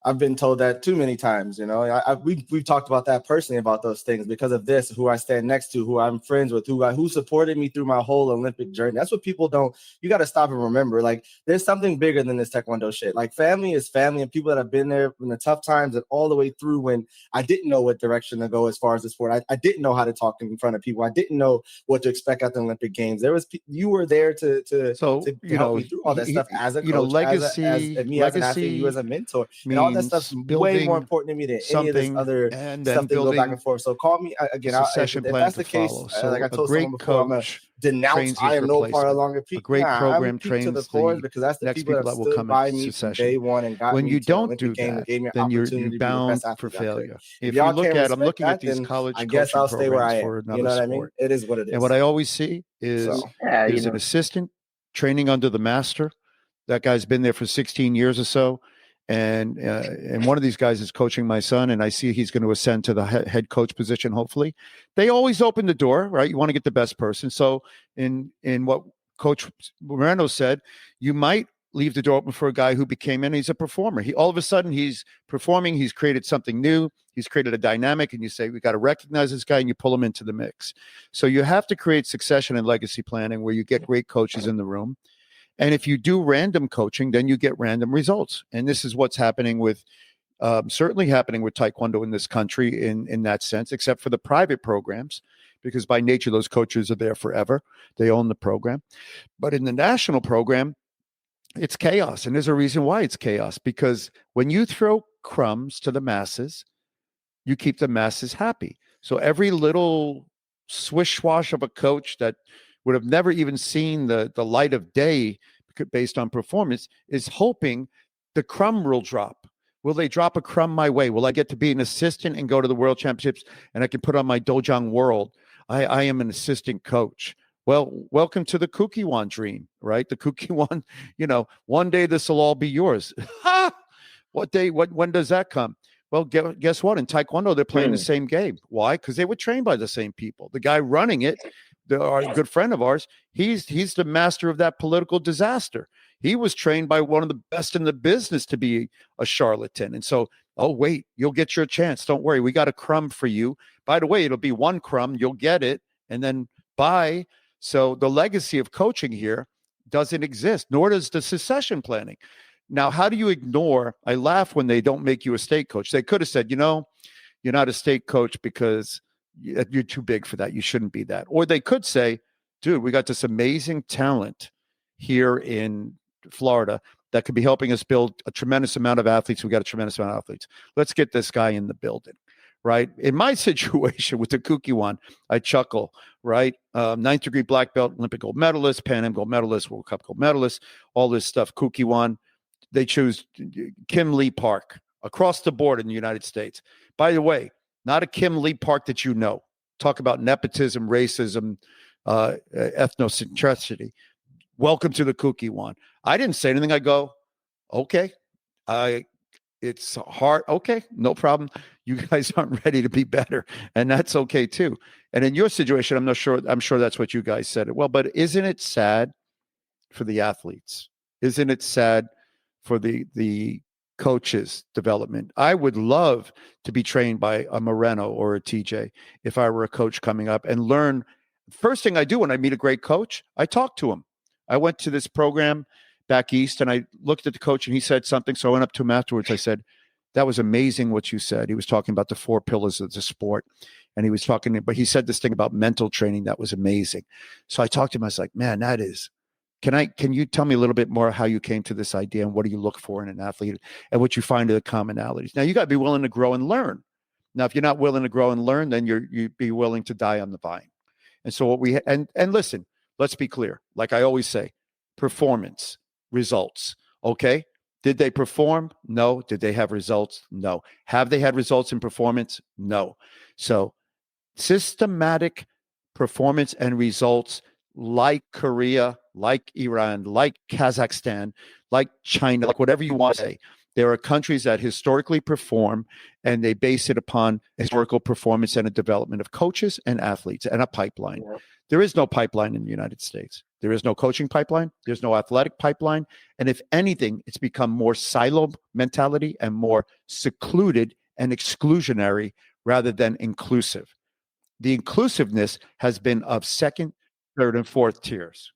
I've been told that too many times. We've talked about that personally, about those things, because of this, who I stand next to, who I'm friends with, who supported me through my whole Olympic journey. That's what people don't. You got to stop and remember. Like, there's something bigger than this Taekwondo shit. Like, family is family, and people that have been there in the tough times and all the way through when I didn't know what direction to go as far as the sport. I didn't know how to talk in front of people. I didn't know what to expect at the Olympic Games. You were there to help me through all that stuff as a coach, legacy, as me as an athlete, you as a mentor, and all that stuff's way more important to me than any of this other stuff that go back and forth. So call me again. If that's the case, like I told someone before, I'm gonna denounce. I am no part of longer Peak. A great program trains to the floors, because that's the people that will come by me from day one and got when me you to don't do game that, gave me then you're bound for failure. If you look at, I'm looking at these college I guess I'll stay where I am. for another You know what I sport. mean? It is what it is. And what I always see is there's an assistant training under the master. That guy's been there for 16 years or so. And one of these guys is coaching my son, and I see he's going to ascend to the head coach position, hopefully. They always open the door, right? You want to get the best person. So in what Coach Moreno said, you might leave the door open for a guy who became in. He's a performer. All of a sudden, he's performing. He's created something new. He's created a dynamic, and you say, we got to recognize this guy, and you pull him into the mix. So you have to create succession and legacy planning where you get great coaches in the room. And if you do random coaching, then you get random results. And this is what's happening with, certainly happening with Taekwondo in this country in that sense, except for the private programs, because by nature, those coaches are there forever. They own the program. But in the national program, it's chaos. And there's a reason why it's chaos, because when you throw crumbs to the masses, you keep the masses happy. So every little swish-swash of a coach that would have never even seen the light of day based on performance is hoping the crumb will drop. Will they drop a crumb my way? Will I get to be an assistant and go to the World Championships, and I can put on my Dojang World? I am an assistant coach. Well, welcome to the Kukiwan dream, right? The Kukiwan, one day this will all be yours. What day? When does that come? Well, guess what? In Taekwondo, they're playing the same game. Why? Because they were trained by the same people. The guy running it, our good friend of ours, he's the master of that political disaster. He was trained by one of the best in the business to be a charlatan. And so, oh, wait, you'll get your chance. Don't worry. We got a crumb for you. By the way, it'll be one crumb. You'll get it. And then bye. So the legacy of coaching here doesn't exist, nor does the succession planning. Now, how do you ignore? I laugh when they don't make you a state coach. They could have said, you're not a state coach because you're too big for that. You shouldn't be that. Or they could say, dude, we got this amazing talent here in Florida that could be helping us build a tremendous amount of athletes. We got a tremendous amount of athletes. Let's get this guy in the building, right? In my situation with the Kukiwan, I chuckle, right? 9th degree black belt, Olympic gold medalist, Pan Am gold medalist, World Cup gold medalist, all this stuff. Kukiwan, they choose Kim Lee Park across the board in the United States. By the way, not a Kim Lee Park that you know. Talk about nepotism, racism, ethnocentricity. Welcome to the Kukiwan. I didn't say anything. I go, okay. It's hard. Okay, no problem. You guys aren't ready to be better, and that's okay too. And in your situation, I'm sure that's what you guys said. Well, but isn't it sad for the athletes? Isn't it sad for the coaches development. I would love to be trained by a Moreno or a TJ if I were a coach coming up and learn. First thing I do when I meet a great coach, I talk to him. I went to this program back east and I looked at the coach and he said something. So I went up to him afterwards. I said, that was amazing what you said. He was talking about the 4 pillars of the sport. And he was talking, but he said this thing about mental training that was amazing. So I talked to him. I was like, man, that is, can you tell me a little bit more how you came to this idea and what do you look for in an athlete and what you find are the commonalities? Now you got to be willing to grow and learn. Now, if you're not willing to grow and learn, then you'd be willing to die on the vine. And so what we, and listen, let's be clear. Like I always say, performance, results. Okay. Did they perform? No. Did they have results? No. Have they had results in performance? No. So systematic performance and results like Korea, like Iran, like Kazakhstan, like China, like whatever you want to say. There are countries that historically perform and they base it upon historical performance and a development of coaches and athletes and a pipeline. Yeah. There is no pipeline in the United States. There is no coaching pipeline. There's no athletic pipeline. And if anything, it's become more silo mentality and more secluded and exclusionary rather than inclusive. The inclusiveness has been of second, third, and fourth tiers.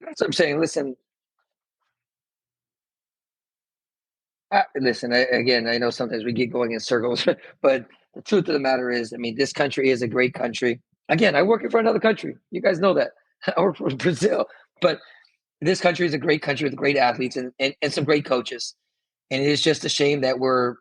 That's what I'm saying. Listen, again, I know sometimes we get going in circles, but the truth of the matter is, I mean, this country is a great country. Again, I work for another country. You guys know that. I work for Brazil, but this country is a great country with great athletes and some great coaches. And it is just a shame that we're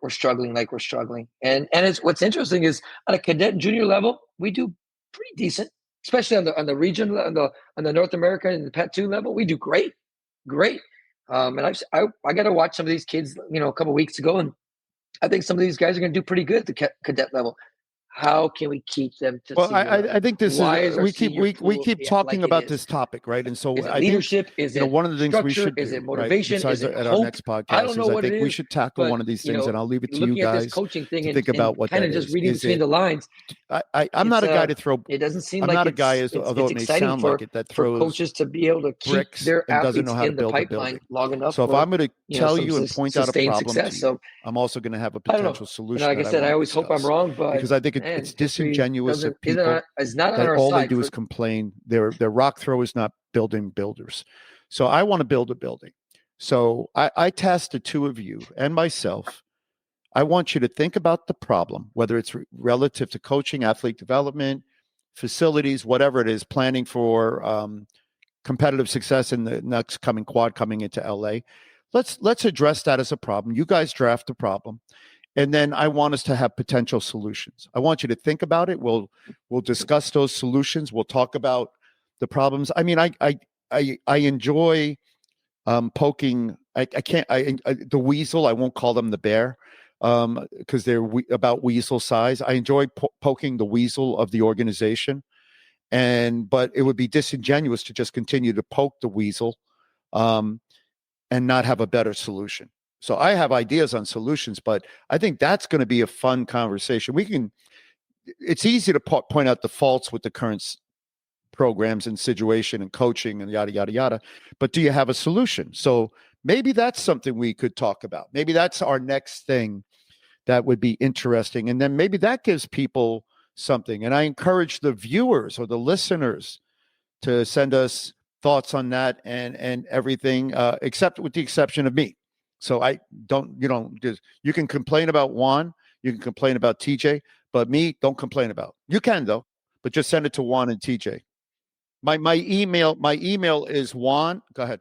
struggling like we're struggling. And it's what's interesting is on a cadet and junior level, we do pretty decent, especially on the region, on the North America and the Pet 2 level, we do great. And I got to watch some of these kids, a couple of weeks ago, and I think some of these guys are going to do pretty good at the cadet level. How can we keep them to? Well, I think this is we keep talking about this topic, right? And so I leadership think, is it one of the things we should do, is it motivation? Right? Is it at hope? our next podcast, I don't know what I think we should tackle one of these things, and I'll leave it to you guys coaching thing to think about what kind of just reading between the lines. I'm not a guy to throw. It doesn't seem I'm like not a guy, although it may sound like it, that throws coaches to be able to keep their athletes in the pipeline long enough. So if I'm going to tell you and point out a problem to you, I'm also going to have a potential solution. Like I said, I always hope I'm wrong, but because I think it's disingenuous of people is not on that our all side they do is complain. They're rock throwers, not building builders. So I want to build a building. So I tasked the two of you and myself. I want you to think about the problem, whether it's relative to coaching, athlete development, facilities, whatever it is, planning for competitive success in the next coming quad coming into LA. Let's address that as a problem. You guys draft the problem. And then I want us to have potential solutions. I want you to think about it. We'll discuss those solutions. We'll talk about the problems. I mean, I enjoy poking. The weasel. I won't call them the bear because they're about weasel size. I enjoy poking the weasel of the organization, but it would be disingenuous to just continue to poke the weasel and not have a better solution. So I have ideas on solutions, but I think that's going to be a fun conversation. It's easy to point out the faults with the current programs and situation and coaching and yada, yada, yada. But do you have a solution? So maybe that's something we could talk about. Maybe that's our next thing that would be interesting. And then maybe that gives people something. And I encourage the viewers or the listeners to send us thoughts on that and everything, except with the exception of me. So you can complain about Juan, you can complain about TJ, but me, don't complain about. You can though, but just send it to Juan and TJ. My email is Juan. Go ahead.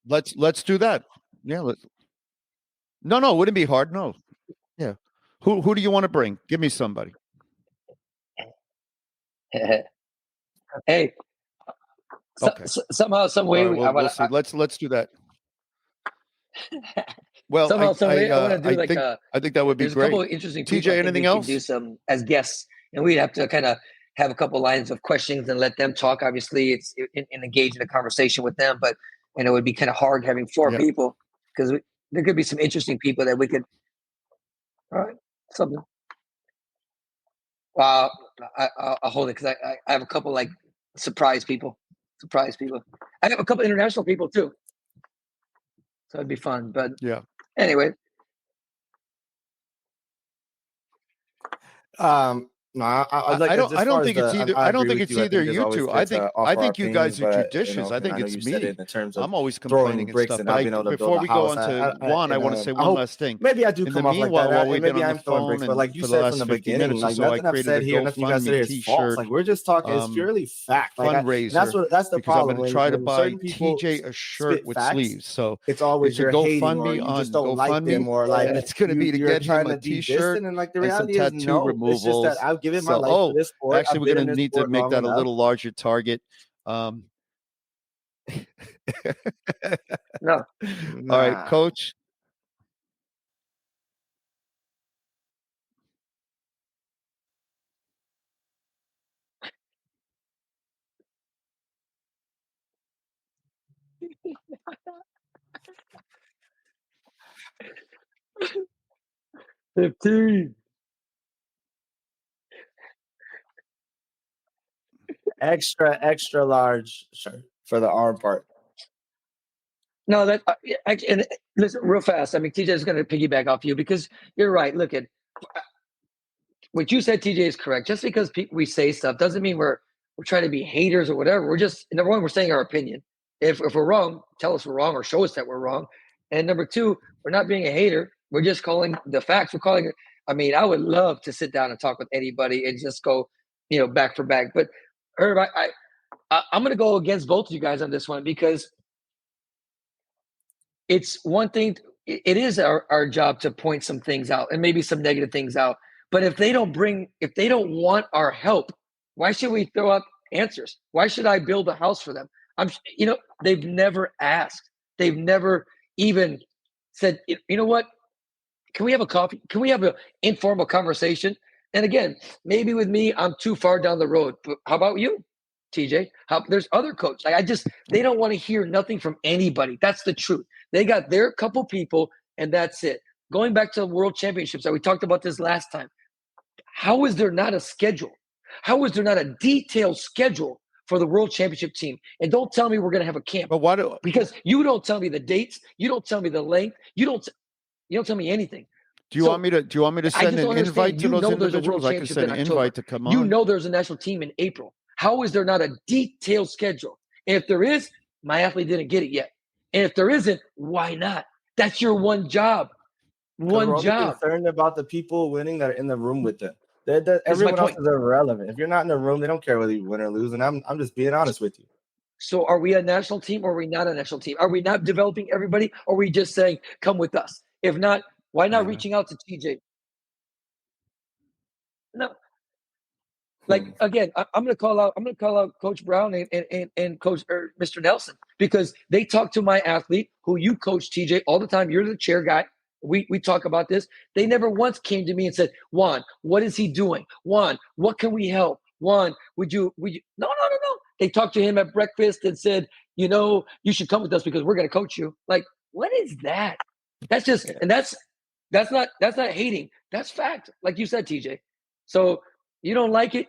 Let's do that. Yeah. No, it wouldn't be hard. No. Yeah. Who do you want to bring? Give me somebody. Hey, Okay. somehow, some All way, right, we'll see. Let's do that. Well, somehow, some way, I want to do I think that would be there's a couple great. of interesting people. TJ, I think anything we can else? do some as guests, and we'd have to kind of have a couple lines of questions and let them talk. Obviously, it's and engage in a conversation with them, but it would be kind of hard having four Yeah. people because there could be some interesting people that we could. All right, something. I'll hold it because I have a couple like surprise people. Surprise people. I have a couple international people too, so it'd be fun. But Yeah. anyway, No, I like. I don't think it's either. I don't think it's either it's you always two. good I to think offer our you guys are opinions, but, judicious. I and think I know it's you said me. it in terms of I'm always throwing complaining and bricks stuff. and But not being able to before build a we go on house. to Juan, I want to say one last thing. Maybe I do In the come off like meanwhile, that. while And we've been maybe on I'm the throwing phone bricks, but and like you for the said from last the 50 beginning, minutes or like so, I nothing I've created said a here, nothing you guys said GoFundMe is false. T-shirt Like we're just talking. It's purely fact. Like fundraiser. that's the because I'm problem. going to try to when buy certain people TJ a shirt spit with facts, sleeves. So it's always there's a you're hating or GoFundMe you on just don't like them GoFundMe, or like and it's going to be to you're get him trying a to be T-shirt distant. And like the and some reality is tattoo no. It's just that removals. I've given my So, life to this sport. actually, I've we're been going in to this need to sport make long that a enough. little larger target. no. All right, Coach. Extra large shirt for the arm part. No, that and listen real fast. I mean, TJ is going to piggyback off you because you're right. Look at what you said. TJ is correct. Just because we say stuff doesn't mean we're trying to be haters or whatever. We're just number one, we're saying our opinion. If we're wrong, tell us we're wrong or show us that we're wrong. And number two, we're not being a hater. We're just calling the facts. We're calling it. I mean, I would love to sit down and talk with anybody and just go, back for back. But Herb, I'm going to go against both of you guys on this one because it's one thing. It is our job to point some things out and maybe some negative things out. But if they don't want our help, why should we throw out answers? Why should I build a house for them? They've never asked. They've never even said, you know what? Can we have a coffee? Can we have an informal conversation? And again, maybe with me, I'm too far down the road. But how about you, TJ? There's other coaches. They don't want to hear nothing from anybody. That's the truth. They got their couple people, and that's it. Going back to the World Championships, we talked about this last time. How is there not a schedule? How is there not a detailed schedule for the World Championship team? And don't tell me we're going to have a camp. But why do? Because you don't tell me the dates. You don't tell me the length. You don't tell me anything. Do you want me to send an invite to those individuals? I can send an invite to come on. You know there's a national team in April. How is there not a detailed schedule? And if there is, my athlete didn't get it yet. And if there isn't, why not? That's your one job. One job. Concerned about the people winning that are in the room with them. Everyone else is irrelevant. If you're not in the room, they don't care whether you win or lose. And I'm just being honest with you. So are we a national team or are we not a national team? Are we not developing everybody? Or are we just saying, come with us? If not, why not reaching out to TJ? No. Like again, I'm going to call out Coach Brown and Coach Mr. Nelson because they talk to my athlete who you coach, TJ, all the time. You're the chair guy. We talk about this. They never once came to me and said, Juan, what is he doing? Juan, what can we help? Juan, would you? No. They talked to him at breakfast and said, you should come with us because we're going to coach you. Like, what is that? That's just, and that's not hating. That's fact. Like you said, TJ. So you don't like it,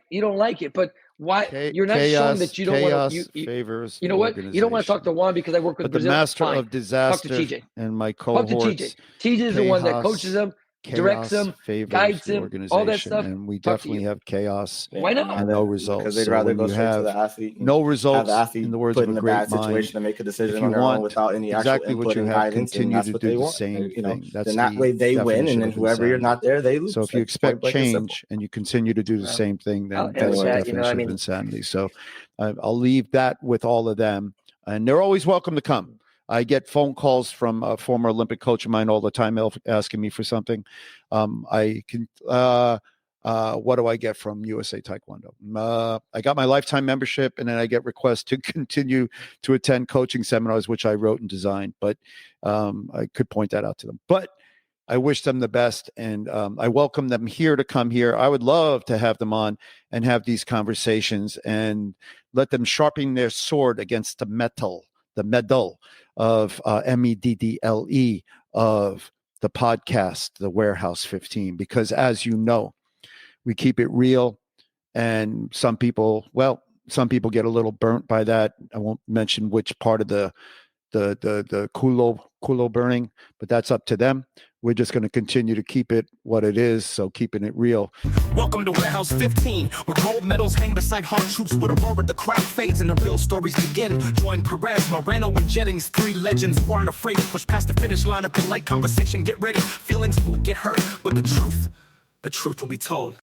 but why you're not showing that you don't want to favors. You know what? You don't want to talk to Juan because I work with Brazil. The master of disaster talk to TJ. and my cohorts. Talk to TJ. TJ is the one that coaches them, directs them, guides them, all that stuff. And we definitely have chaos. Why not? And no results. Because they'd rather go straight to the athlete. No results. Have the in the words put of in a a great bad mind. situation to make a decision on their own without any exactly actual what input you and have, guidance. continue And that's to what do they the want. same thing. That's then that way they win, and then whoever you're not there, they lose. So if you expect change and you continue to do the same thing, then that's the definition of insanity. So I'll leave that with all of them, and they're always welcome to come. I get phone calls from a former Olympic coach of mine all the time asking me for something. I what do I get from USA Taekwondo? I got my lifetime membership, and then I get requests to continue to attend coaching seminars, which I wrote and designed. But I could point that out to them. But I wish them the best, and I welcome them here to come here. I would love to have them on and have these conversations and let them sharpen their sword against the metal of MEDDLE of the podcast, The Warehouse 15, because as you know, we keep it real, and some people get a little burnt by that. I won't mention which part of the culo burning, but that's up to them. We're just going to continue to keep it what it is, so keeping it real. Welcome to Warehouse 15, where gold medals hang beside hard troops with a roar the crowd fades and the real stories begin. Join Perez, Moreno, and Jennings, 3 legends who aren't afraid to push past the finish line. Up in light conversation, get ready. Feelings will get hurt, but the truth will be told.